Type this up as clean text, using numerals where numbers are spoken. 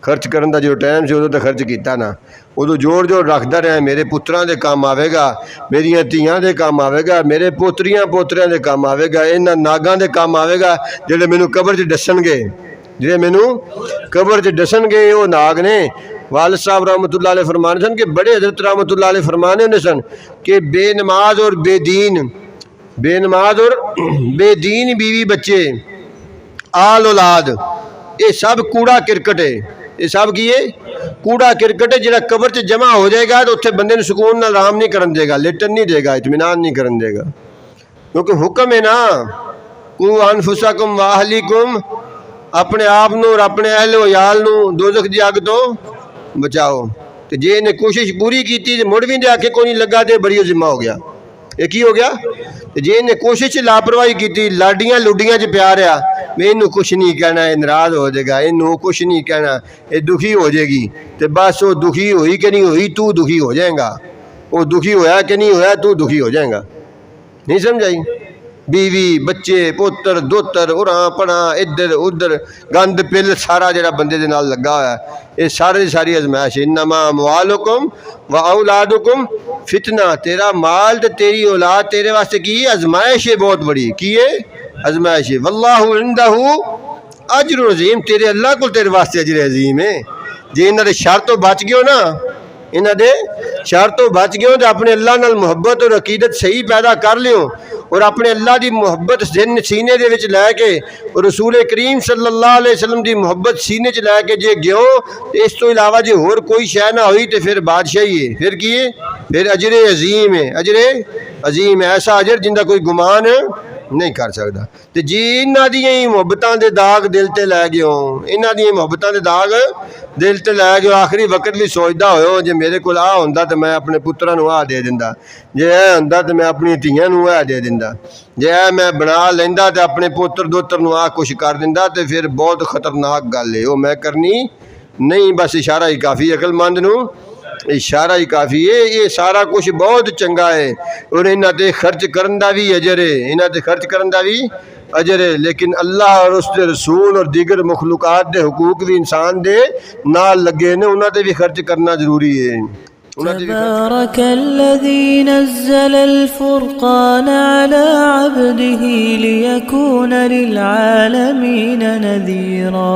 खर्च करने का जो टाइम से उदों तो खर्च किया ना, उदों जोड़ जोड़ रखता रहा। मेरे पुत्रां दे काम आवेगा, मेरिया धियां दे काम आवेगा, मेरे पोतरियां पोतरियां दे काम आवेगा, इन्हां नागां दे काम आवेगा जिहड़े मैनू कबर च डसणगे, जिहड़े मैनू कबर च डसणगे। वो नाग ने वाल साहब रहमतुल्लाह अलैह फरमाने सन कि बड़े हजरत रहमतुल्लाह अलैह फरमाने होंदे सन कि बेनमाज और बेदीन, बेनमाज और बेदीन बीवी बच्चे आल औलाद ये सब कूड़ा किरकट है। ये सब की है कूड़ा किरकट है जिहड़ा कबर च जमा हो जाएगा तो उत्थे बंदे नूं सुकून नाल आराम नहीं करन देगा, लेटन नहीं देगा, इत्मीनान नहीं करन देगा। क्योंकि हुक्म है ना, कू अनफुसकुम व अहलिकुम, अपने आप नूं और अपने अहल वयाल नूं दोज़ख दी अग तो बचाओ। तो जे इन्हें कोशिश पूरी की मुड़ भी आखे कोई नहीं लगा तो बड़ी जिम्मा हो गया। ये की हो गया? तो जे इन्हें कोशिश लापरवाही की, लाडियां लुडियां च प्यार आ, मैं इनू कुछ नहीं कहना, ये नाराज हो जाएगा, इनू कुछ नहीं कहना, ये दुखी हो जाएगी, तो बस वो दुखी हुई कि नहीं हुई, तू दुखी हो जाएगा। वो दुखी होया कि नहीं होया, तू दुखी हो जाएगा। नहीं समझाई? बीवी बच्चे पुत्र दोतर उरा पड़ा इधर उधर गंद पिल सारा जरा बंदे दे नाल लगा हुआ, ये सारी सारी अजमाइश। इन्नमा अमवालुकुम व औलादुकुम फितना, तेरा माल ते तेरी औलाद तेरे वास्ते की अजमाइश है, बहुत बड़ी की है अजमाइश है। वल्लाहु इंदहु अजरुन अजीम, तेरे अल्लाह को तेरे वास्ते अजर अजीम है। जे इन्हां दे शर तो बच गयो ना, इन्हां दे शर तो बच गए तो अपने अल्लाह नाल मुहब्बत और अकीदत सही पैदा कर लियो और अपने अल्लाह की मुहब्बत सीने दे विच लैके और रसूल करीम सल्लल्लाहु अलैहि वसल्लम की मुहब्बत सीने च लैके जे गयो तो इस तो इलावा जो होर कोई शय ना हुई तो फिर बादशाही है, फिर की है, फिर अजरे अजीम है। अजरे अजीम है, ऐसा अजर जिंदा कोई गुमान नहीं कर सकता। तो जी इन्हां दियां ही मुहब्बतां दे दाग दिल ते लै गयो, इन्हां दियां मुहब्बतां दे दाग दिल ते लै गयो। आखिरी वक्त भी सोचदा होयो जे मेरे कोल आ हुंदा तो मैं अपने पुत्रां नूं आ दे दिंदा, जे ऐ हुंदा तो मैं अपनी धियां नूं ऐ दे दिंदा, जे ऐ मैं बना लैंदा तो अपने पुत्र दोतर नूं आ कुछ कर दिंदा। तो फिर बहुत खतरनाक गल है, वो मैं करनी नहीं। बस इशारा ही काफ़ी, अकलमंद नूं इशारा ही काफ़ी है। ये सारा कुछ बहुत चंगा है और इन्हां ते खर्च करन दा भी अजर है, इन्हां ते खर्च करन दा भी अजर है। लेकिन अल्लाह और उसके रसूल और दीगर मखलूकात दे हुकूक भी इंसान दे नाल लगे ने, उन्हां ते भी खर्च करना जरूरी है। तबारक अल्लज़ी नज़्ज़ल अल-फ़ुरक़ान अला अब्दिही लियकून लिल आलमीन नज़ीरा।